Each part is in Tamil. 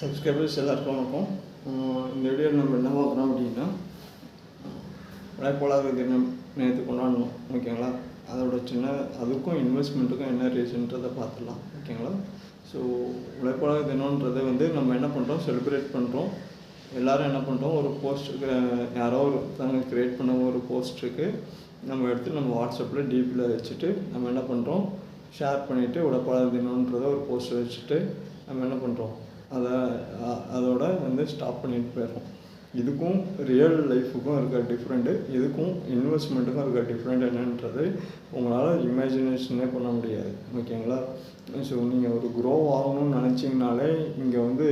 சப்ஸ்கிரைபர்ஸ் எல்லாருக்கும் வணக்கம். இந்த வீடியோவில் நம்ம என்ன பார்க்குறோம் அப்படின்னா, உழைப்பாளர் தினம் நேற்று கொண்டாடணும், ஓகேங்களா? அதுக்கும் இன்வெஸ்ட்மெண்ட்டுக்கும் என்ன ரீசன்றதை பார்த்துடலாம், ஓகேங்களா? ஸோ உழைப்பாளர் தினம்ன்றதை நம்ம என்ன பண்ணுறோம், செலிப்ரேட் பண்ணுறோம். எல்லோரும் என்ன பண்ணுறோம், ஒரு போஸ்ட்டுக்கு யாரோ ஒருத்தவங்க க்ரியேட் பண்ண ஒரு போஸ்ட்டுக்கு நம்ம எடுத்து நம்ம வாட்ஸ்அப்பில் டிபியில் வச்சுட்டு நம்ம என்ன பண்ணுறோம், ஷேர் பண்ணிவிட்டு உழைப்பாளர் தினம்ன்றதை ஒரு போஸ்ட் வச்சுட்டு நம்ம என்ன பண்ணுறோம், அதோட ஸ்டாப் பண்ணிட்டு போயிடுறோம். இதுக்கும் ரியல் லைஃபுக்கும் இருக்க டிஃப்ரெண்ட்டு, இதுக்கும் இன்வெஸ்ட்மெண்ட்டுக்கும் இருக்க டிஃப்ரெண்ட் என்னன்றது உங்களால் இமேஜினேஷனே பண்ண முடியாது, ஓகேங்களா? ஸோ நீங்கள் ஒரு க்ரோ ஆகணும்னு நினச்சிங்கனாலே இங்கே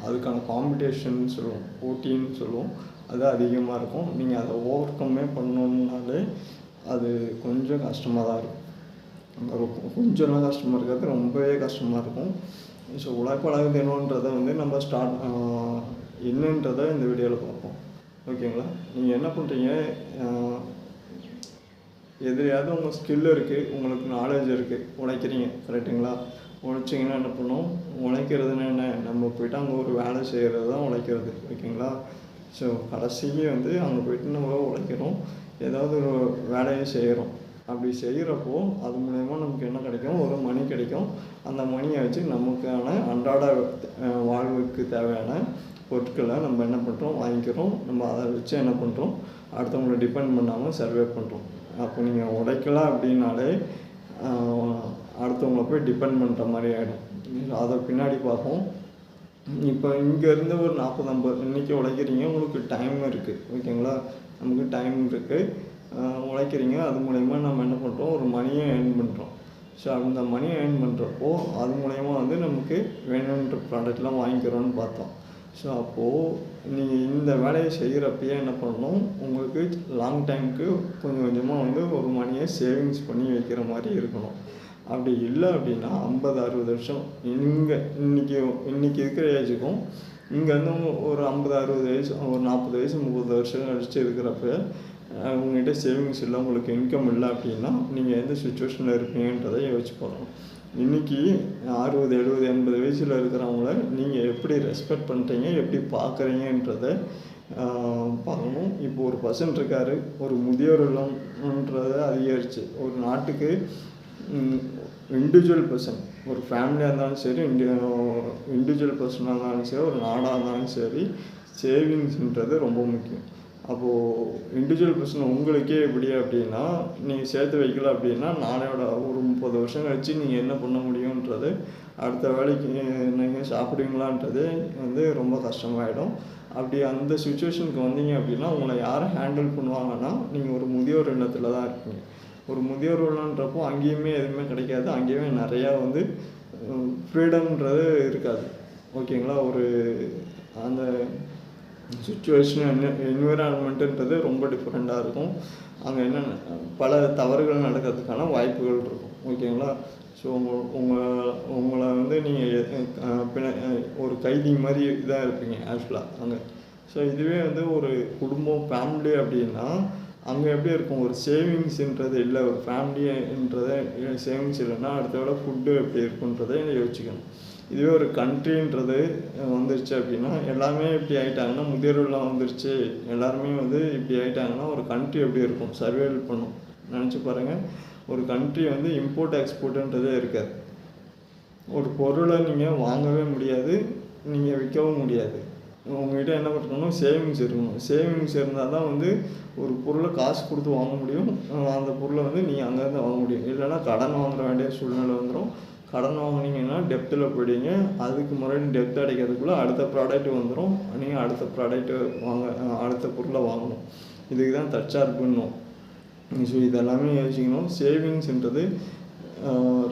அதுக்கான காம்படிஷன் சொல்லுவோம், போட்டின்னு சொல்லுவோம், அது அதிகமாக இருக்கும். நீங்கள் அதை ஓவர் கம்மே பண்ணணுன்னாலே அது கொஞ்சம் கஷ்டமாக தான் இருக்கும். கொஞ்சம்லாம் கஷ்டமாக இருக்காது, ரொம்பவே கஷ்டமாக இருக்கும். ஸோ உழைப்பாளர் தினம்ன்றதை நம்ம என்னன்றதை இந்த வீடியோவில் பார்ப்போம், ஓகேங்களா? நீங்கள் என்ன பண்ணுறீங்க, எதுலையாவது உங்கள் ஸ்கில் இருக்குது, உங்களுக்கு நாலேஜ் இருக்குது, உழைக்கிறீங்க, கரெக்டுங்களா? உழைச்சிங்கன்னா என்ன பண்ணணும், உழைக்கிறதுன்னு என்ன, நம்ம போய்ட்டு அங்கே ஒரு வேலை செய்கிறது தான் உழைக்கிறது, ஓகேங்களா? ஸோ கடைசியே அங்கே போய்ட்டு நம்ம உழைக்கிறோம், ஏதாவது ஒரு வேலையை செய்கிறோம். அப்படி செய்கிறப்போ அது மூலயமா நமக்கு என்ன கிடைக்கும், ஒரு மணி கிடைக்கும். அந்த மணியை வச்சு நமக்கான அன்றாட வாழ்வுக்கு தேவையான பொருட்களை நம்ம என்ன பண்ணுறோம், வாங்கிக்கிறோம். நம்ம அதை வச்சு என்ன பண்ணுறோம், அடுத்தவங்களை டிபெண்ட் பண்ணாமல் சர்வே பண்ணுறோம். அப்போ நீங்கள் உழைக்கலாம் அப்படின்னாலே அடுத்தவங்களை போய் டிபெண்ட் பண்ணுற மாதிரி ஆகிடும். அதை பின்னாடி பார்ப்போம். இப்போ இங்கேருந்து ஒரு 40-50 இன்றைக்கி உழைக்கிறீங்க, உங்களுக்கு டைம் இருக்குது, ஓகேங்களா? நமக்கு டைம் இருக்குது, உழைக்கிறீங்க. அது மூலயமா நம்ம என்ன பண்ணுறோம், ஒரு மணியை ஏர்ன் பண்ணுறோம். ஸோ அந்த மணியை ஏர்ன் பண்ணுறப்போ அது மூலயமா நமக்கு வேணுன்ற ப்ராடக்ட்லாம் வாங்கிக்கிறோன்னு பார்த்தோம். ஸோ அப்போது நீங்கள் இந்த வேலையை செய்கிறப்பயே என்ன பண்ணணும், உங்களுக்கு லாங் டைமுக்கு கொஞ்சம் கொஞ்சமாக ஒரு மணியை சேவிங்ஸ் பண்ணி வைக்கிற மாதிரி இருக்கணும். அப்படி இல்லை அப்படின்னா 50-60 வருஷம் இன்றைக்கி இருக்கிற ஏஜுக்கும் இங்கேருந்து ஒரு 50-60 வயசு, ஒரு 40 வயசு 30 வருஷம் கழிச்சு இருக்கிறப்ப உங்கள்கிட்ட சேவிங்ஸ் இல்லை, உங்களுக்கு இன்கம் இல்லை அப்படின்னா நீங்கள் எந்த சுச்சுவேஷனில் இருப்பீங்கன்றதை யோசிச்சு பார்க்கணும். இன்றைக்கி 60, 70, 80 வயசில் இருக்கிறவங்கள நீங்கள் எப்படி ரெஸ்பெக்ட் பண்ணுறீங்க, எப்படி பார்க்குறீங்கன்றதை பார்க்கணும். இப்போ ஒரு பர்சன் இருக்கார், ஒரு முதியோர் இல்லம்ன்றதை அதிகரிச்சு ஒரு நாட்டுக்கு இண்டிவிஜுவல் பர்சன், ஒரு ஃபேமிலியாக இருந்தாலும் சரி, இண்டிவிஜுவல் பர்சனாக இருந்தாலும் சரி, ஒரு நாடாக இருந்தாலும் சரி, சேவிங்ஸ்ன்றது ரொம்ப முக்கியம். அப்போது இண்டிவிஜுவல் பர்சன் உங்களுக்கே எப்படி அப்படின்னா, நீங்கள் சேர்த்து வைக்கல அப்படின்னா நாளையோட ஒரு 30 வருஷம் கழிச்சு நீங்கள் என்ன பண்ண முடியுன்றது, அடுத்த வேலைக்கு நீங்கள் சாப்பிடுவீங்களான்றது ரொம்ப கஷ்டமாயிடும். அப்படி அந்த சுச்சுவேஷனுக்கு வந்தீங்க அப்படின்னா உங்களை யாரை ஹேண்டில் பண்ணுவாங்கன்னா, நீங்கள் ஒரு முதியோர் இல்லத்தில் தான் இருப்பீங்க. ஒரு முதியோர் இல்லன்றப்போ அங்கேயுமே எதுவுமே கிடைக்காது, அங்கேயுமே நிறையா ஃப்ரீடம்ன்றது இருக்காது, ஓகேங்களா? அந்த சுச்சுவேஷன் என்விரான்மெண்ட்டுன்றது ரொம்ப டிஃப்ரெண்ட்டாக இருக்கும். அங்கே என்னென்ன பல தவறுகள் நடக்கிறதுக்கான வாய்ப்புகள் இருக்கும், ஓகேங்களா? ஸோ உங்களை நீங்கள் ஒரு கைதி மாதிரி இதாக இருப்பீங்க ஆக்சுவலாக அங்கே. ஸோ இதுவே ஒரு குடும்பம், ஃபேமிலி அப்படின்னா அங்கே எப்படி இருக்கும், ஒரு சேவிங்ஸ்ன்றது இல்லை, ஒரு ஃபேமிலின்றதை சேவிங்ஸ் இல்லைன்னா அடுத்த விட ஃபுட்டு எப்படி இருக்குன்றதை யோசிக்கணும். இதுவே ஒரு கண்ட்ரின்றது வந்துருச்சு அப்படின்னா, எல்லாமே இப்படி ஆகிட்டாங்கன்னா, முதியோர்லாம் வந்துருச்சு, எல்லாருமே இப்படி ஆகிட்டாங்கன்னா ஒரு கண்ட்ரி எப்படி இருக்கும், சர்வேல் பண்ணும். நினச்சி பாருங்கள், ஒரு கண்ட்ரி இம்போர்ட் எக்ஸ்போர்ட்டுன்றதே இருக்காது. ஒரு பொருளை நீங்கள் வாங்கவே முடியாது, நீங்கள் விற்கவும் முடியாது. உங்கள்கிட்ட என்ன பண்ணணும், சேவிங்ஸ் இருக்கணும். சேவிங்ஸ் இருந்தால் தான் ஒரு பொருளை காசு கொடுத்து வாங்க முடியும். அந்த பொருளை நீங்கள் அங்கேருந்து வாங்க முடியும். இல்லைன்னா கடன் வாங்குற வேண்டிய சூழ்நிலை வந்துடும். கடன் வாங்கினீங்கன்னா டெப்த்தில் போயிடுவீங்க. அதுக்கு முன்னாடி டெப்த் அடைக்கிறதுக்குள்ளே அடுத்த ப்ராடக்ட் வந்துடும். நீங்கள் அடுத்த ப்ராடக்ட்டு அடுத்த பொருளை வாங்கணும். இதுக்கு தான் தற்சார்புன்னும். ஸோ இதெல்லாமே யோசிக்கணும். சேவிங்ஸ்ன்றது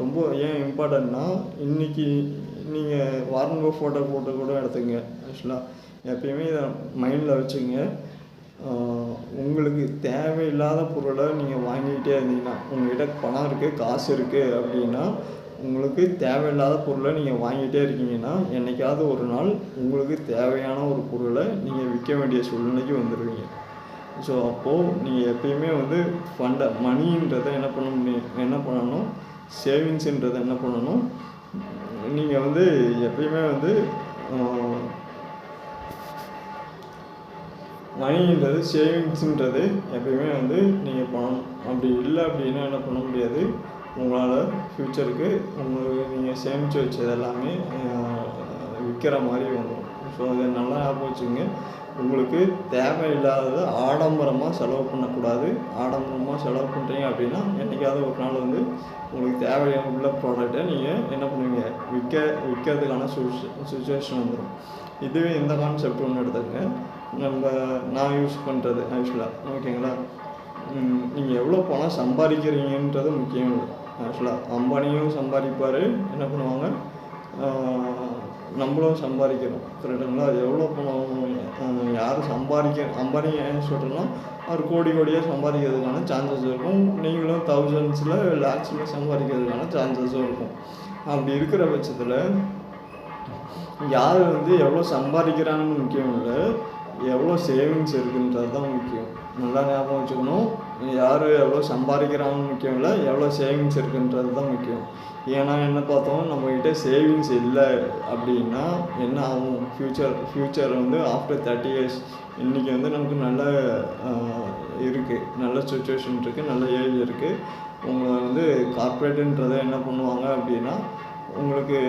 ரொம்ப ஏன் இம்பார்ட்டன்ட்னா, இன்றைக்கி நீங்கள் வாரன் பஃபெட்டை ஃபோட்டோ கூட எடுத்துங்க. ஆக்சுவலாக எப்பயுமே இதை மைண்டில் வச்சுங்க. உங்களுக்கு தேவையில்லாத பொருளை நீங்கள் வாங்கிக்கிட்டே இருந்தீங்கன்னா, உங்கள்கிட்ட பணம் இருக்குது, காசு இருக்குது அப்படின்னா, உங்களுக்கு தேவையில்லாத பொருளை நீங்கள் வாங்கிட்டே இருக்கீங்கன்னா, என்றைக்காவது ஒரு நாள் உங்களுக்கு தேவையான ஒரு பொருளை நீங்கள் விற்க வேண்டிய சூழ்நிலைக்கு வந்துடுவீங்க. ஸோ அப்போது நீங்கள் எப்பயுமே மணின்றதை என்ன பண்ணணும், சேவிங்ஸுன்றதை என்ன பண்ணணும், நீங்கள் வந்து எப்பயுமே வந்து மணின்றது சேவிங்ஸுன்றது எப்பயுமே வந்து நீங்கள் பண்ணணும். அப்படி இல்லை அப்படின்னா என்ன பண்ண முடியாது, உங்களால் ஃப்யூச்சருக்கு உங்களுக்கு நீங்கள் சேமித்து வச்சது எல்லாமே விற்கிற மாதிரி வந்துடும். ஸோ அதை நல்லா ஞாபகம் வச்சுங்க. உங்களுக்கு தேவையில்லாதது ஆடம்பரமாக செலவு பண்ணக்கூடாது. ஆடம்பரமாக செலவு பண்ணுறீங்க அப்படின்னா என்றைக்காவது ஒரு நாள் வந்து உங்களுக்கு தேவையான உள்ள ப்ராடக்டை நீங்கள் என்ன பண்ணுவீங்க, விற்கிறதுக்கான சுச்சுவேஷன் வந்துடும். இதுவே இந்த கான்செப்ட் ஒன்று எடுத்துக்கங்க. நான் யூஸ் பண்ணுறது ஆக்சுவலாக ஓகேங்களா, நீங்கள் எவ்வளோ பணம் சம்பாதிக்கிறீங்கன்றது முக்கியம் இல்லை. ஆக்சுவலாக அம்பானியும் சம்பாதிப்பார், என்ன பண்ணுவாங்க, நம்மளும் சம்பாதிக்கிறோம், கரெக்டுங்களா. எவ்வளோ பணம் யார் அம்பானி ஏன் சொல்கிறேன்னா அவர் கோடியாக சம்பாதிக்கிறதுக்கான சான்சஸ் இருக்கும். நீங்களும் தௌசண்ட்ஸில் லேக்ஸில் சம்பாதிக்கிறதுக்கான சான்சஸும் இருக்கும். அப்படி இருக்கிற பட்சத்தில் யார் வந்து எவ்வளோ சம்பாதிக்கிறாங்கன்னு முக்கியம் இல்லை, எவ்வளோ சேவிங்ஸ் இருக்குன்றது தான் முக்கியம். நல்லா ஞாபகம் வச்சுக்கணும். யார் எவ்வளோ சம்பாதிக்கிறாங்கன்னு முக்கியம் இல்லை, எவ்வளோ சேவிங்ஸ் இருக்குன்றது தான் முக்கியம். ஏன்னா என்ன பார்த்தோம், நம்மக்கிட்ட சேவிங்ஸ் இல்லை அப்படின்னா என்ன ஆகும், ஃப்யூச்சர் வந்து ஆஃப்டர் 30 years இன்றைக்கி வந்து நமக்கு நல்ல இருக்குது, நல்ல சுச்சுவேஷன் இருக்குது, நல்ல ஏஜ் இருக்குது. உங்களை வந்து கார்ப்பரேட்டுன்றதை என்ன பண்ணுவாங்க அப்படின்னா, உங்களுக்கு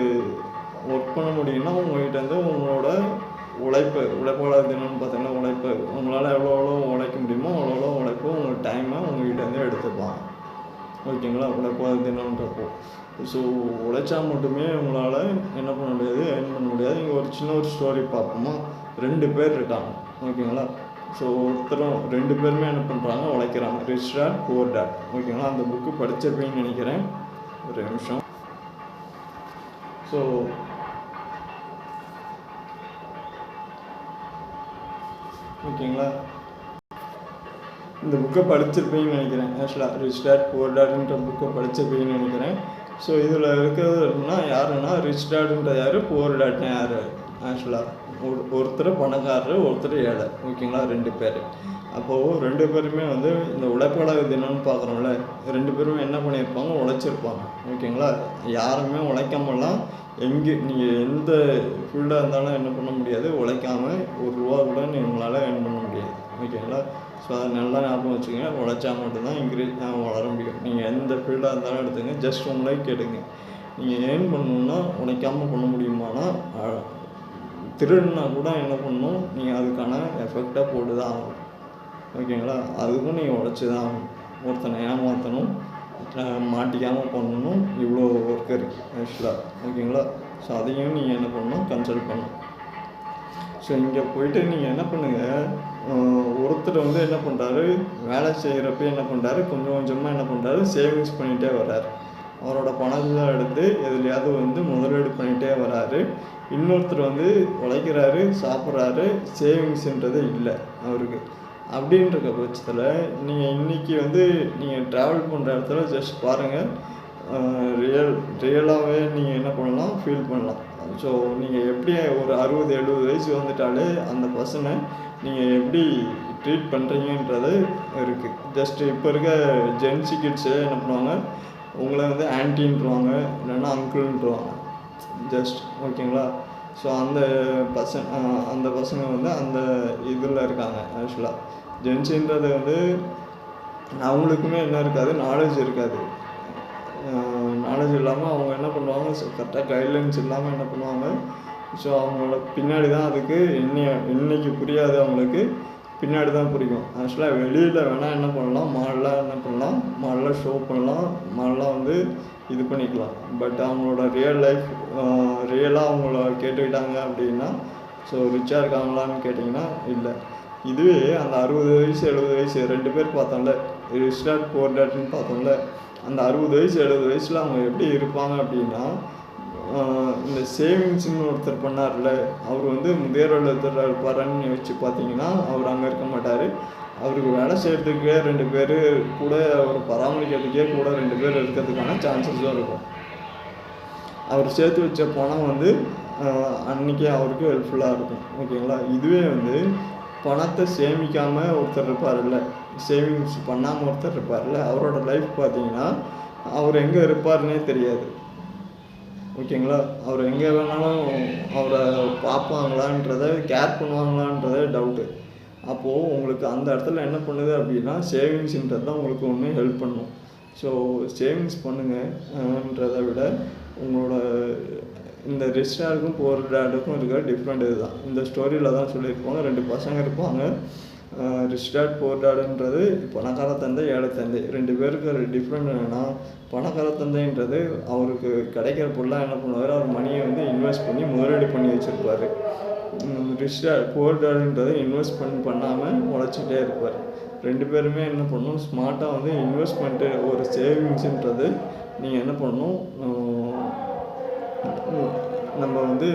ஒர்க் பண்ண முடியும்னா உங்கள்கிட்ட வந்து உங்களோட உழைப்பாளர் தினம்னு பார்த்தீங்கன்னா உழைப்பு, உங்களால் எவ்வளோ உழைக்க முடியுமோ அவ்வளோ உழைப்பு உங்கள் டைமை உங்கள்கிட்ட வந்து எடுத்துப்பாங்க. ஓகேங்களா, உழைப்பாளர் தினம்ன்றப்போ. ஸோ உழைச்சா மட்டுமே உங்களால் என்ன பண்ண முடியாது, ஏர்ன் பண்ண முடியாது. இங்கே ஒரு ஸ்டோரி பார்ப்போமா. 2 பேர் இருக்காங்க, ஓகேங்களா. ஸோ ஒருத்தரும் 2 பேருமே என்ன பண்ணுறாங்க, உழைக்கிறாங்க. ரிச் டாட் புவர் டாட், ஓகேங்களா. அந்த புக்கு படிச்சிருப்பீங்கன்னு நினைக்கிறேன். ஒரு நிமிஷம். ஸோ ஓகேங்களா, இந்த புக்கை படிச்சிருப்பீங்கன்னு நினைக்கிறேன். ஆக்சுவலாக ரிச் டாட் புவர் டாட்ன்ற புக்கை படிச்சிருப்பீங்கன்னு நினைக்கிறேன். ஸோ இதில் இருக்கிறதுனா யாருன்னா, ரிச் டாட்ன்ற யார், புவர் டாட்னா யார். ஆக்சுவலாக ஒருத்தர் பணக்காரர், ஒருத்தர் ஏழை, ஓகேங்களா. 2 பேர். அப்போது 2 பேருமே வந்து இந்த உழைப்பாளர் தினம்னு பார்க்குறோம்ல, 2 பேருமே என்ன பண்ணியிருப்பாங்க, உழைச்சிருப்பாங்க, ஓகேங்களா. யாருமே உழைக்காமலாம் நீங்கள் எந்த ஃபீல்டாக இருந்தாலும் என்ன பண்ண முடியாது, உழைக்காமல் ₹1 கூட உங்களால் ஏர்ன் பண்ண முடியாது, ஓகேங்களா. ஸோ அதை நல்லா ஞாபகம் வச்சுங்க. உழைச்சா மட்டும்தான் வளர முடியும். நீங்கள் எந்த ஃபீல்டாக இருந்தாலும் எடுத்துங்க, ஜஸ்ட் உங்களே கேட்டுங்க. நீங்கள் ஏர்ன் பண்ணணுன்னா உழைக்காமல் பண்ண முடியுமானா, திருடுனா கூட என்ன பண்ணணும், நீங்கள் அதுக்கான எஃபெக்டாக போட்டு தான் ஆகணும், ஓகேங்களா. அதுக்கும் நீங்கள் உழைச்சி தான் ஆகணும். ஒருத்தனை ஏமாற்றணும், மாட்டிக்காமல் பண்ணணும், இவ்வளோ ஒர்க் இருக்குது ஆக்சுவலாக, ஓகேங்களா. ஸோ அதையும் நீங்கள் என்ன பண்ணணும், கன்சல்ட் பண்ணணும். ஸோ இங்கே போய்ட்டு நீங்கள் என்ன பண்ணுங்கள், ஒருத்தர் வந்து என்ன பண்ணுறாரு, வேலை செய்கிறப்ப என்ன பண்ணுறாரு, கொஞ்சம் கொஞ்சமாக என்ன பண்ணுறாரு, சேவிங்ஸ் பண்ணிகிட்டே வர்றாரு. அவரோட பணத்தை எடுத்து எதுலையாவது வந்து முதலீடு பண்ணிகிட்டே வர்றாரு. இன்னொருத்தர் வந்து உழைக்கிறாரு, சாப்பிட்றாரு, சேவிங்ஸுன்றது இல்லை அவருக்கு. அப்படின்ற பட்சத்தில் நீங்கள் இன்றைக்கி வந்து நீங்கள் ட்ராவல் பண்ணுற இடத்துல ஜஸ்ட் பாருங்கள், ரியலாகவே நீங்கள் என்ன பண்ணலாம், ஃபீல் பண்ணலாம். ஸோ நீங்கள் எப்படி ஒரு 60-70 வயசு வந்துட்டாலே அந்த பர்சனை நீங்கள் எப்படி ட்ரீட் பண்ணுறீங்கன்றது இருக்குது. ஜஸ்ட்டு இப்போ இருக்க ஜென்சி கிட்ஸே என்ன பண்ணுவாங்க, உங்களை வந்து ஆன்ட்டின்ட்டுருவாங்க, இல்லைன்னா அங்கிள்ன்ட்டுருவாங்க ஜஸ்ட், ஓகேங்களா. ஸோ அந்த பசங்க வந்து அந்த இதில் இருக்காங்க. ஆக்சுவலாக ஜென்ஸின்றது வந்து அவங்களுக்குமே என்ன இருக்காது, நாலேஜ் இருக்காது. நாலேஜ் இல்லாமல் அவங்க என்ன பண்ணுவாங்க, கரெக்டாக கைட்லைன்ஸ் இல்லாமல் என்ன பண்ணுவாங்க. ஸோ அவங்களோட பின்னாடி தான் அதுக்கு இன்னைக்கு புரியாது, அவங்களுக்கு பின்னாடி தான் புரியும். ஆக்சுவலாக வெளியில் வேணால் என்ன பண்ணலாம், மாடலாக ஷோ பண்ணலாம், மாடலாக வந்து இது பண்ணிக்கலாம். பட் அவங்களோட ரியலாக அவங்கள கேட்டுக்கிட்டாங்க அப்படின்னா, ஸோ ரிச்சாக இருக்காங்களான்னு கேட்டிங்கன்னா இல்லை. இதுவே அந்த 60 வயசு 70 வயசு 2 பேர் பார்த்தோம்ல, ரிச் டாட் புவர் டாட்னு பார்த்தோம்ல, அந்த 60 வயசு 70 வயசில் அவங்க எப்படி இருப்பாங்க அப்படின்னா, இந்த சேவிங்ஸ்னு ஒருத்தர் பண்ணார்ல, அவர் வந்து முதியோர் இல்லத்தில் இருப்பாருன்னு வச்சு பார்த்தீங்கன்னா அவர் அங்கே இருக்க மாட்டார். அவருக்கு வேலை செய்கிறதுக்கே 2 பேர் கூட, அவர் பராமரிக்கிறதுக்கே கூட 2 பேர் இருக்கிறதுக்கான சான்சஸும் இருக்கும். அவர் சேர்த்து வச்ச பணம் வந்து அன்றைக்கி அவருக்கு ஹெல்ப்ஃபுல்லாக இருக்கும், ஓகேங்களா. இதுவே வந்து பணத்தை சேமிக்காமல் ஒருத்தர் இருப்பார்ல, சேவிங்ஸ் பண்ணாமல் ஒருத்தர் இருப்பார்ல, அவரோட லைஃப் பார்த்தீங்கன்னா அவர் எங்கே இருப்பார்னே தெரியாது. ஓகேங்களா. அவர் எங்கே வேணாலும் அவரை பார்ப்பாங்களான்றத, கேர் பண்ணுவாங்களான்றதே டவுட்டு. அப்போது உங்களுக்கு அந்த இடத்துல என்ன பண்ணுது அப்படின்னா, சேவிங்ஸுன்றது தான் உங்களுக்கு ஒன்று ஹெல்ப் பண்ணும். ஸோ சேவிங்ஸ் பண்ணுங்கன்றதை விட உங்களோட இந்த ரிச் டேடுக்கும் புவர் டேடுக்கும் இருக்கிற டிஃப்ரெண்ட் இதுதான். இந்த ஸ்டோரியில் தான் சொல்லியிருப்பாங்க, 2 பசங்க இருப்பாங்க. ரிச் டேட் புவர் டேடுன்றது பணக்கார தந்தை ஏழை தந்தை 2 பேருக்கு ஒரு டிஃப்ரெண்ட் என்னென்னா, பணக்கார தந்தைன்றது அவருக்கு கிடைக்கிற பொருளாக என்ன பண்ணுவார், அவர் மணியை வந்து இன்வெஸ்ட் பண்ணி முதலீடு பண்ணி வச்சுருப்பார். ரிச் டேட் புவர் டேடுன்றது இன்வெஸ்ட்மெண்ட் பண்ணாமல் உழைச்சிட்டே இருப்பார். 2 பேருமே என்ன பண்ணணும், ஸ்மார்ட்டாக வந்து இன்வெஸ்ட்மெண்ட்டு ஒரு சேவிங்ஸுன்றது நீங்கள் என்ன பண்ணணும், நம்ம வந்து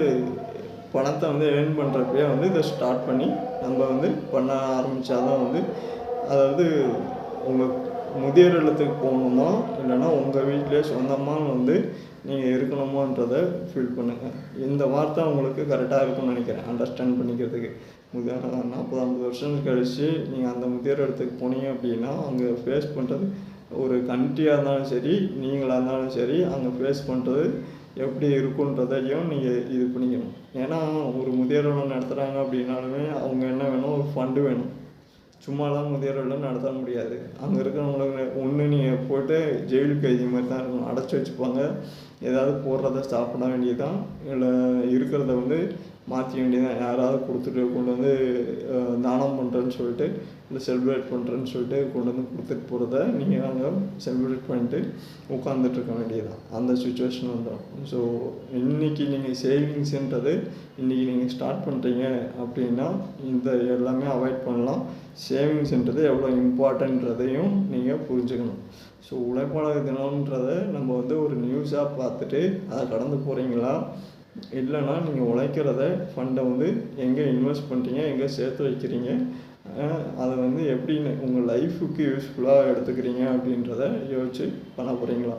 பணத்தை வந்து ஏர்ன் பண்ணுறப்பயே வந்து இதை ஸ்டார்ட் பண்ணி நம்ம வந்து பண்ண ஆரம்பித்தா தான் வந்து, அதாவது உங்கள் முதியோர் இல்லத்துக்கு போகணுமா இல்லைன்னா உங்கள் வீட்டிலே சொந்தமாக வந்து நீங்கள் இருக்கணுமான்றதை ஃபீல் பண்ணுங்கள். இந்த வார்த்தை உங்களுக்கு கரெக்டாக இருக்கும்னு நினைக்கிறேன் அண்டர்ஸ்டாண்ட் பண்ணிக்கிறதுக்கு. 40-50 வருஷம் கழித்து நீங்கள் அந்த முதியோர் இடத்துக்கு போனீங்க அப்படின்னா, அங்கே ஃபேஸ் பண்ணுறது ஒரு கண்ட்ரியாக இருந்தாலும் சரி, நீங்களாக இருந்தாலும் சரி, அங்கே ஃபேஸ் பண்ணுறது எப்படி இருக்குன்றதையும் நீங்கள் இது பண்ணிக்கணும். ஏன்னா ஒரு முதியோர் இல்லம் நடத்துகிறாங்க அப்படின்னாலுமே அவங்க என்ன வேணும், ஒரு ஃபண்டு வேணும். சும்மாலாம் முதியோர் இல்லம் நடத்த முடியாது. அங்கே இருக்கிறவங்களுக்கு ஒன்று நீங்கள் போட்டு ஜெயில் கைதி மாதிரி தான் இருக்கணும், அடைச்சி வச்சுப்பாங்க. ஏதாவது போடுறத சாப்பிட வேண்டியதுதான், இல்லை இருக்கிறத வந்து மாற்றி வேண்டியதான். யாராவது கொடுத்துட்டு கொண்டு வந்து தானம் பண்ணுறேன்னு சொல்லிட்டு, இல்லை செலிப்ரேட் பண்ணுறேன்னு சொல்லிட்டு கொண்டு வந்து கொடுத்துட்டு போகிறத நீங்கள் அங்கே செலிப்ரேட் பண்ணிட்டு உட்காந்துட்ருக்க வேண்டியதுதான். அந்த சுச்சுவேஷன் வந்துடும். ஸோ இன்றைக்கி நீங்கள் சேவிங்ஸுன்றது இன்றைக்கி நீங்கள் ஸ்டார்ட் பண்ணுறீங்க அப்படின்னா இந்த எல்லாமே அவாய்ட் பண்ணலாம். சேவிங்ஸுன்றது எவ்வளோ இம்பார்ட்டன்றதையும் நீங்கள் புரிஞ்சுக்கணும். ஸோ உழைப்பாளர் தினம்ன்றதை நம்ம வந்து ஒரு நியூஸாக பார்த்துட்டு அதை கடந்து போகிறீங்களா, இல்லைன்னா நீங்கள் உழைக்கிறத ஃபண்டை வந்து எங்கே இன்வெஸ்ட் பண்ணுறீங்க, எங்கே சேர்த்து வைக்கிறீங்க, அதை வந்து எப்படி உங்கள் லைஃபுக்கு யூஸ்ஃபுல்லாக எடுத்துக்கிறீங்க அப்படின்றத யோசிச்சு பண்ண போகிறீங்களா.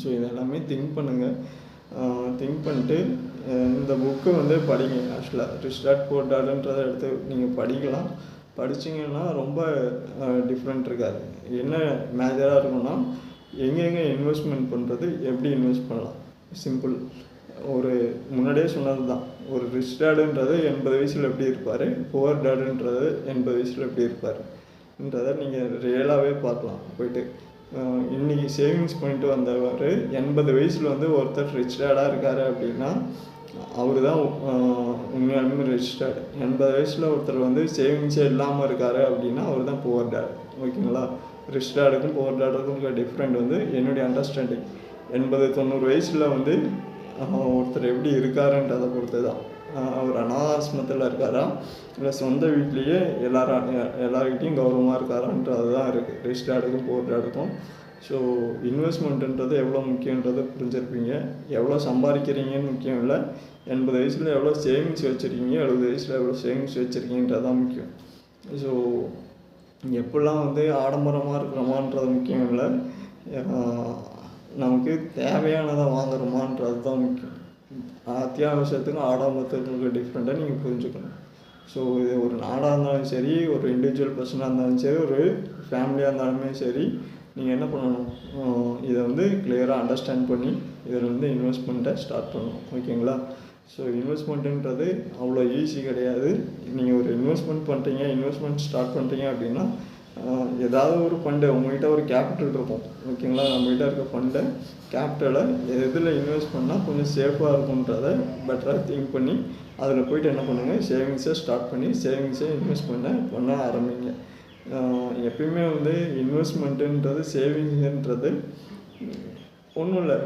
ஸோ இதெல்லாமே திங்க் பண்ணுங்கள். திங்க் பண்ணிட்டு இந்த புக்கு வந்து படிங்க. ஆக்சுவலாக ரிச் டாட் புவர் டாட்ன்றதை எடுத்து நீங்கள் படிக்கலாம். படிச்சிங்கன்னா ரொம்ப டிஃப்ரெண்ட் இருக்காது. என்ன மேஜராக இருக்குன்னா, எங்கெங்கே இன்வெஸ்ட்மெண்ட் பண்ணுறது, எப்படி இன்வெஸ்ட் பண்ணலாம், சிம்பிள். ஒரு முன்னாடியே சொன்னது தான், ஒரு ரிச் டேடுன்றது 80 வயசில் எப்படி இருப்பார், புவர் டேடுன்றது 80 வயசில் எப்படி இருப்பார்ன்றதை நீங்கள் ரியலாகவே பார்க்கலாம். போய்ட்டு இன்றைக்கி சேவிங்ஸ் பண்ணிட்டு வந்தவர் 80 வயசில் வந்து ஒருத்தர் ரிச் டேடாக இருக்கார் அப்படின்னா அவர் தான் உண்மையாலுமே ரிச் டேட். 80 வயசில் ஒருத்தர் வந்து சேவிங்ஸே இல்லாமல் இருக்கார் அப்படின்னா அவர் தான் புவர் டேட். ஓகேங்களா. ரிச் டேடுக்கும் புவர் டேடுக்கும் இருக்க டிஃப்ரெண்ட் வந்து என்னுடைய அண்டர்ஸ்டாண்டிங். 80-90 வயசில் வந்து ஒருத்தர் எப்படி இருக்காருன்றதை பொறுத்து தான். அவர் அனாதாசிரமத்தில் இருக்காரா, இல்லை சொந்த வீட்லேயே எல்லார்கிட்டையும் கௌரவமாக இருக்காரான்றது தான் இருக்குது ரிச் டேடுக்கும் புவர் டேடுக்கும். ஸோ இன்வெஸ்ட்மெண்ட்டுன்றது எவ்வளோ முக்கியன்றதை புரிஞ்சிருப்பீங்க. எவ்வளோ சம்பாதிக்கிறீங்கன்னு முக்கியம் இல்லை, 80 வயசில் எவ்வளோ சேவிங்ஸ் வச்சுருக்கீங்க, 70 வயசில் எவ்வளோ சேவிங்ஸ் வச்சுருக்கீங்கன்றது தான் முக்கியம். ஸோ எப்படிலாம் வந்து ஆடம்பரமாக இருக்கிறோமான்றது முக்கியம் இல்லை, நமக்கு தேவையானதை வாங்குறோமான்றது தான் முக்கியம். அத்தியாவசியத்துக்கும் ஆடம்பரத்துக்கும் டிஃப்ரெண்ட்டாக நீங்கள் புரிஞ்சுக்கணும். ஸோ இது ஒரு நாடாக இருந்தாலும் சரி, ஒரு இண்டிவிஜுவல் பர்சனாக இருந்தாலும் சரி, ஒரு ஃபேமிலியாக இருந்தாலுமே சரி, நீங்கள் என்ன பண்ணணும், இதை வந்து கிளியராக அண்டர்ஸ்டாண்ட் பண்ணி இதில் வந்து இன்வெஸ்ட்மெண்ட்டை ஸ்டார்ட் பண்ணணும். ஓகேங்களா. ஸோ இன்வெஸ்ட்மெண்ட்டுன்றது அவ்வளோ ஈஸி கிடையாது. நீங்கள் ஒரு இன்வெஸ்ட்மெண்ட் பண்ணுறீங்க, இன்வெஸ்ட்மெண்ட் ஸ்டார்ட் பண்ணுறீங்க அப்படின்னா ஏதாவது ஒரு ஃபண்டு உங்கள்கிட்ட ஒரு கேபிட்டல் இருக்கும். ஓகேங்களா. நம்மகிட்ட இருக்க ஃபண்டை கேபிட்டலை எதில் இன்வெஸ்ட் பண்ணால் கொஞ்சம் சேஃபாக இருக்குன்றதை பெட்டராக திங்க் பண்ணி அதில் போய்ட்டு என்ன பண்ணுங்கள், சேவிங்ஸை ஸ்டார்ட் பண்ணி சேவிங்ஸை இன்வெஸ்ட் பண்ண ஆரம்பிங்க. எப்பயுமே வந்து இன்வெஸ்ட்மெண்ட்டுன்றது சேவிங்ஸுன்றது ஒன்றும் இல்லை,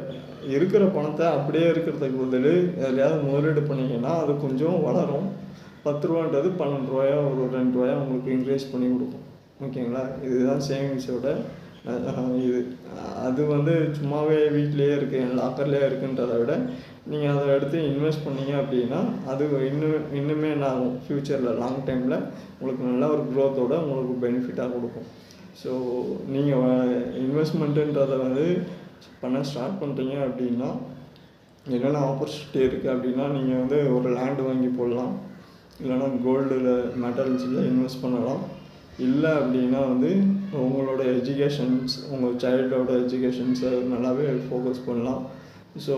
இருக்கிற பணத்தை அப்படியே இருக்கிறதுக்கு பதில் எதுலையாவது முதலீடு பண்ணிங்கன்னா அது கொஞ்சம் வளரும். 10 ரூபான்றது 12 ரூபாயோ ஒரு 2 ரூபாயோ உங்களுக்கு இன்க்ரீஸ் பண்ணி கொடுக்கும். ஓகேங்களா. இதுதான் சேவிங்ஸோட இது. அது வந்து சும்மாவே வீட்டிலேயே இருக்குது, லாக்கர்லேயே இருக்குன்றதை விட நீங்கள் அதை எடுத்து இன்வெஸ்ட் பண்ணீங்க அப்படின்னா அது இன்னுமே என்ன ஆகும், ஃப்யூச்சரில் லாங் டைமில் உங்களுக்கு நல்ல ஒரு க்ரோத்தோட உங்களுக்கு பெனிஃபிட்டாக கொடுக்கும். ஸோ நீங்கள் இன்வெஸ்ட்மெண்ட்டுன்றதை வந்து பண்ண ஸ்டார்ட் பண்ணுறீங்க அப்படின்னா என்னென்ன ஆப்பர்ச்சுனிட்டி இருக்குது அப்படின்னா, நீங்கள் வந்து ஒரு லேண்டு வாங்கி போடலாம், இல்லைனா கோல்டில் மெட்டல்ஸில் இன்வெஸ்ட் பண்ணலாம். இல்லை அப்படின்னா வந்து உங்களோட எஜுகேஷன்ஸ், உங்கள் சைல்டோட எஜுகேஷன்ஸை நல்லாவே ஃபோக்கஸ் பண்ணலாம். ஸோ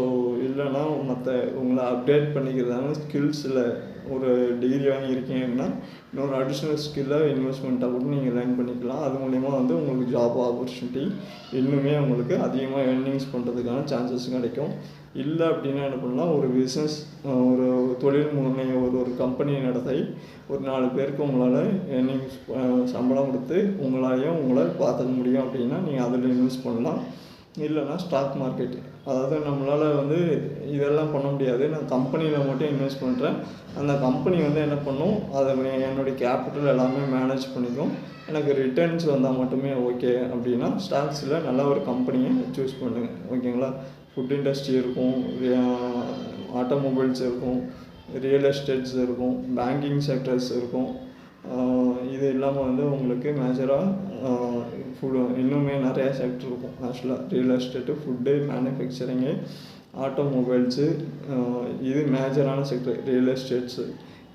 இல்லைன்னா மற்ற உங்களை அப்டேட் பண்ணிக்கிறதான ஸ்கில்ஸில் ஒரு டிகிரி வாங்கியிருக்கீங்கன்னா இன்னொரு அடிஷ்னல் ஸ்கில்லை இன்வெஸ்ட்மெண்ட்டாக கூட நீங்கள் லேர்ன் பண்ணிக்கலாம். அது மூலிமா வந்து உங்களுக்கு ஜாப் ஆப்பர்ச்சுனிட்டி இன்னுமே உங்களுக்கு அதிகமாக ஏர்னிங்ஸ் பண்ணுறதுக்கான சான்சஸ் கிடைக்கும். இல்லை அப்படின்னா என்ன பண்ணலாம், ஒரு பிஸ்னஸ் ஒரு தொழில் முனைவோர் ஒரு கம்பெனியை நடத்தி ஒரு 4 பேருக்கு உங்களால் ஏர்னிங்ஸ் சம்பளம் கொடுத்து உங்களை பார்த்துக்க முடியும் அப்படின்னா நீங்கள் அதில் இன்வெஸ்ட் பண்ணலாம். இல்லைன்னா ஸ்டாக் மார்க்கெட், அதாவது நம்மளால் வந்து இதெல்லாம் பண்ண முடியாது, நான் கம்பெனியில் மட்டும் இன்வெஸ்ட் பண்ணுறேன், அந்த கம்பெனி வந்து என்ன பண்ணும், அதை என்னுடைய கேபிட்டல் எல்லாமே மேனேஜ் பண்ணிக்கும், எனக்கு ரிட்டர்ன்ஸ் வந்தால் மட்டுமே ஓகே அப்படின்னா ஸ்டாக்ஸில் நல்ல ஒரு கம்பெனியை சூஸ் பண்ணுங்கள். ஓகேங்களா. ஃபுட் இண்டஸ்ட்ரி இருக்கும், ஆட்டோமொபைல்ஸ் இருக்கும், ரியல் எஸ்டேட்ஸ் இருக்கும், பேங்கிங் செக்டர்ஸ் இருக்கும். இது இல்லாமல் வந்து உங்களுக்கு மேஜராக ஃபுட்டு இன்னுமே நிறையா செக்டர் இருக்கும். ஆக்சுவலாக real estate, food, manufacturing, automobiles, இது மேஜரான செக்டர் ரியல் எஸ்டேட்ஸு.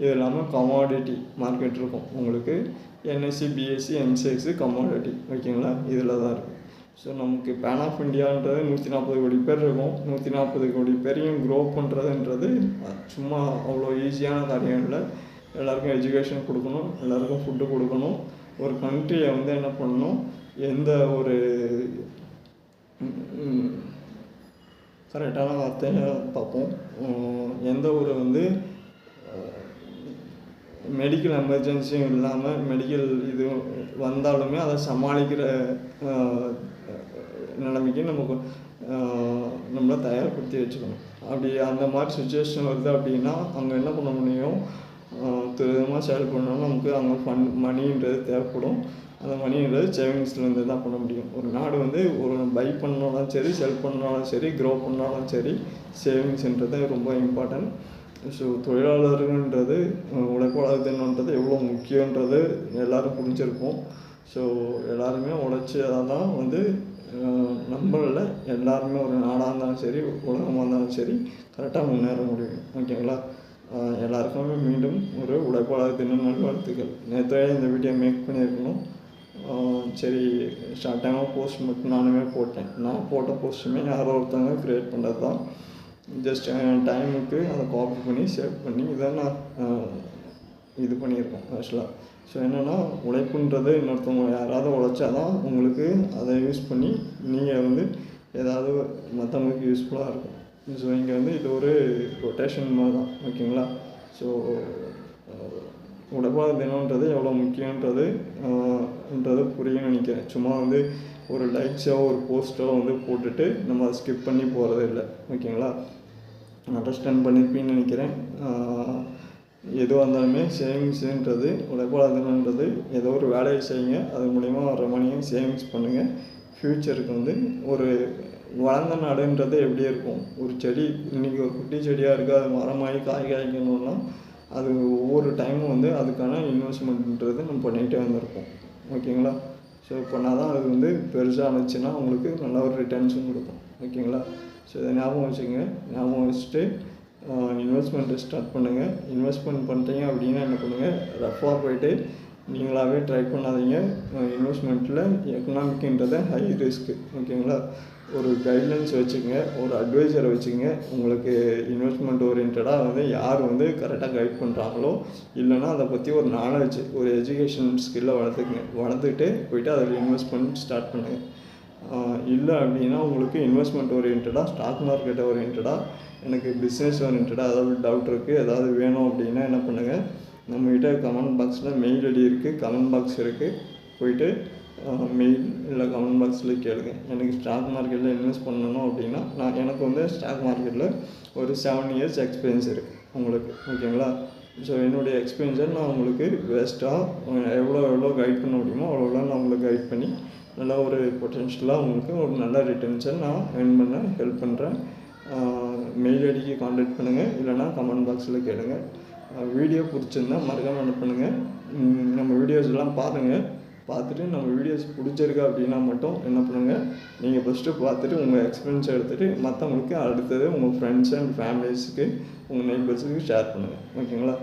இது இல்லாமல் கமாடிட்டி மார்க்கெட் இருக்கும் உங்களுக்கு. NSC, BSC, MCX, commodity. ஓகேங்களா. இதில் தான் இருக்குது. ஸோ நமக்கு பேன் ஆஃப் இந்தியான்றது 140 கோடி பேர் இருக்கும். 140 கோடி பேரையும் க்ரோ பண்ணுறதுன்றது சும்மா அவ்வளோ ஈஸியான காரியம் இல்லை. எல்லாருக்கும் எஜுகேஷன் கொடுக்கணும், எல்லாருக்கும் ஃபுட்டு கொடுக்கணும். ஒரு கண்ட்ரியை வந்து என்ன பண்ணணும், எந்த ஒரு கரெக்டான வார்த்தையை பார்ப்போம், எந்த ஒரு வந்து மெடிக்கல் எமர்ஜென்சியும் இல்லாமல் மெடிக்கல் இது வந்தாலுமே அதை சமாளிக்கிற நிலைமைக்கு நமக்கு நம்மளை தயார்படுத்தி வச்சுக்கணும். அப்படி அந்த மாதிரி சுச்சுவேஷன் வருது அப்படின்னா அங்கே என்ன பண்ண முடியும், துரிதமாக சேல் பண்ணாலும் நமக்கு அங்கே மணின்றது தேவைப்படும். அந்த மணின்றது சேவிங்ஸ்லேருந்து தான் பண்ண முடியும். ஒரு நாடு வந்து ஒரு பை பண்ணாலும் சரி, செல் பண்ணாலும் சரி, க்ரோ பண்ணாலும் சரி, சேவிங்ஸ்ன்றது ரொம்ப இம்பார்ட்டன்ட். ஸோ தொழிலாளர்கள்ன்றது, உழைப்பாளர் தினம்ன்றது எவ்வளோ முக்கியன்றது எல்லோரும் புரிஞ்சிருப்போம். ஸோ எல்லாருமே உழைச்சா தான் வந்து நம்மளில் எல்லாருமே ஒரு நாடாக இருந்தாலும் சரி, உலகமாக இருந்தாலும் சரி, கரெக்டாக முன்னேற முடியும். ஓகேங்களா. எல்லாருக்குமே மீண்டும் ஒரு உழைப்பாளர் தின நல்வாழ்த்துக்கள். நேற்றையே இந்த வீடியோ மேக் பண்ணியிருக்கணும். சரி, ஷார்ட்டாக போஸ்ட் மட்டும் நானுமே போட்டேன். நான் போட்ட போஸ்ட்டுமே யாரோ ஒருத்தவங்க க்ரியேட் பண்ணுறது தான். ஜஸ்ட் டைமுக்கு அதை காப்பி பண்ணி சேவ் பண்ணி இதை நான் இது பண்ணியிருக்கேன் ஆக்சுவலாக. ஸோ என்னென்னா, உழைப்புன்றது இன்னொருத்தவங்க யாராவது உழைச்சா தான் உங்களுக்கு அதை யூஸ் பண்ணி நீங்கள் வந்து ஏதாவது மற்றவங்களுக்கு யூஸ்ஃபுல்லாக இருக்கும். ஸோ இங்கே வந்து இது ஒரு ரொட்டேஷன் மாதிரி தான். ஓகேங்களா. ஸோ உழைப்பாளர் தினம்ன்றது எவ்வளோ முக்கியன்றது புரியும்னு நினைக்கிறேன். சும்மா வந்து ஒரு லைக்ஸோ ஒரு போஸ்ட்டோ வந்து போட்டுட்டு நம்ம அதை ஸ்கிப் பண்ணி போகிறது இல்லை. ஓகேங்களா. அண்டர்ஸ்டாண்ட் பண்ணியிருப்பீங்கன்னு நினைக்கிறேன். எதுவாக இருந்தாலுமே சேவிங்ஸுன்றது, உழைப்பாளர் தினம்ன்றது ஏதோ ஒரு வேலையை செய்யுங்க, அது மூலிமா வர மணியை சேவிங்ஸ் பண்ணுங்கள். ஃப்யூச்சருக்கு வந்து ஒரு வளர்ந்த நாடுன்றது எப்படி இருக்கும், ஒரு செடி இன்றைக்கி ஒரு குட்டி செடியாக இருக்குது, அது மரமாகி காய் காய்க்கணுன்னா அது ஒவ்வொரு டைமும் வந்து அதுக்கான இன்வெஸ்ட்மெண்ட்ன்றது நம்ம பண்ணிகிட்டே வந்திருப்போம். ஓகேங்களா. ஸோ பண்ணால் தான் அது வந்து பெருசாக இருந்துச்சுன்னா உங்களுக்கு நல்ல ஒரு ரிட்டர்ன்ஸும் கொடுக்கும். ஓகேங்களா. ஸோ இதை ஞாபகம் வச்சுங்க. ஞாபகம் வச்சுட்டு இன்வெஸ்ட்மெண்ட்டை ஸ்டார்ட் பண்ணுங்கள். இன்வெஸ்ட்மெண்ட் பண்ணுறீங்க அப்படின்னா என்ன பண்ணுங்கள், ரஃபாக போய்ட்டு நீங்களாகவே ட்ரை பண்ணாதீங்க. இன்வெஸ்ட்மெண்ட்டில் எக்கனாமிக்ன்றதை ஹை ரிஸ்க்கு. ஓகேங்களா. ஒரு கைட்லைன்ஸ் வச்சுங்க, ஒரு அட்வைசரை வச்சுங்க. உங்களுக்கு இன்வெஸ்ட்மெண்ட் ஓரியன்டாக வந்து யார் வந்து கரெக்டாக கைட் பண்ணுறாங்களோ, இல்லைன்னா அதை பற்றி ஒரு நாலேஜ், ஒரு எஜுகேஷன் ஸ்கில்லை வளர்த்துக்கிட்டு போயிட்டு அதில் இன்வெஸ்ட்மெண்ட் ஸ்டார்ட் பண்ணுங்கள். இல்லை அப்படின்னா உங்களுக்கு இன்வெஸ்ட்மெண்ட் ஓரியன்டாக, ஸ்டாக் மார்க்கெட் ஓரியன்டாக, எனக்கு பிஸ்னஸ் ஓரியன்டாக ஏதாவது டவுட் இருக்குது, ஏதாவது வேணும் அப்படின்னா என்ன பண்ணுங்கள், நம்மகிட்ட கமெண்ட் பாக்ஸில் மெயில் ஐடி இருக்குது, கமெண்ட் பாக்ஸ் இருக்குது, போயிட்டு மெயில் இல்லை கமெண்ட் பாக்ஸில் கேளுங்க. எனக்கு ஸ்டாக் மார்க்கெட்டில் இன்வெஸ்ட் பண்ணணும் அப்படின்னா எனக்கு வந்து ஸ்டாக் மார்க்கெட்டில் ஒரு 7 இயர்ஸ் எக்ஸ்பீரியன்ஸ் இருக்குது உங்களுக்கு. ஓகேங்களா. ஸோ என்னுடைய எக்ஸ்பீரியன்ஸை நான் உங்களுக்கு வேஸ்ட்டாக எவ்வளோ கைட் பண்ண முடியுமோ அவ்வளோ நான் உங்களுக்கு கைட் பண்ணி நல்ல ஒரு பொட்டென்ஷியலாக உங்களுக்கு ஒரு நல்ல ரிட்டர்ன்ஸை நான் ஏர்ன் பண்ண ஹெல்ப் பண்ணுறேன். மெயில் ஐடிக்கு கான்டாக்ட் பண்ணுங்கள், இல்லைனா கமெண்ட் பாக்ஸில் கேளுங்க. வீடியோ பிடிச்சிருந்தா மறக்காமல் என்ன பண்ணுங்கள், நம்ம வீடியோஸ் எல்லாம் பாருங்கள். பார்த்துட்டு நம்ம வீடியோஸ் பிடிச்சிருக்கா அப்படின்னா மட்டும் என்ன பண்ணுங்கள், நீங்கள் ஃபஸ்ட்டு பார்த்துட்டு உங்கள் எக்ஸ்பீரியன்ஸை எடுத்துகிட்டு மற்றவங்களுக்கு அடுத்தது உங்கள் ஃப்ரெண்ட்ஸ் அண்ட் ஃபேமிலிஸுக்கு, உங்கள் நெய்பர்ஸுக்கு ஷேர் பண்ணுங்கள். ஓகேங்களா.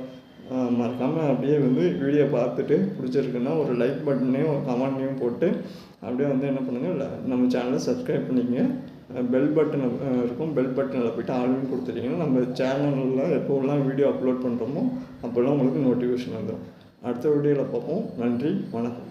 மறக்காமல் அப்படியே வந்து வீடியோ பார்த்துட்டு பிடிச்சிருக்குன்னா ஒரு லைக் பட்டனையும் ஒரு கமெண்ட்டையும் போட்டு அப்படியே வந்து என்ன பண்ணுங்கள், நம்ம சேனலை சப்ஸ்கிரைப் பண்ணிக்கங்க. பெல் பட்டன் இருக்கும். பெல் பட்டனில் போய்ட்டு ஆல்னு கொடுத்துட்டிங்கன்னா நம்ம சேனலில் எப்போல்லாம் வீடியோ அப்லோட் பண்ணுறோமோ அப்போல்லாம் உங்களுக்கு நோட்டிஃபிகேஷன் வந்துடும். அடுத்த வீடியோவில் பார்ப்போம். நன்றி, வணக்கம்.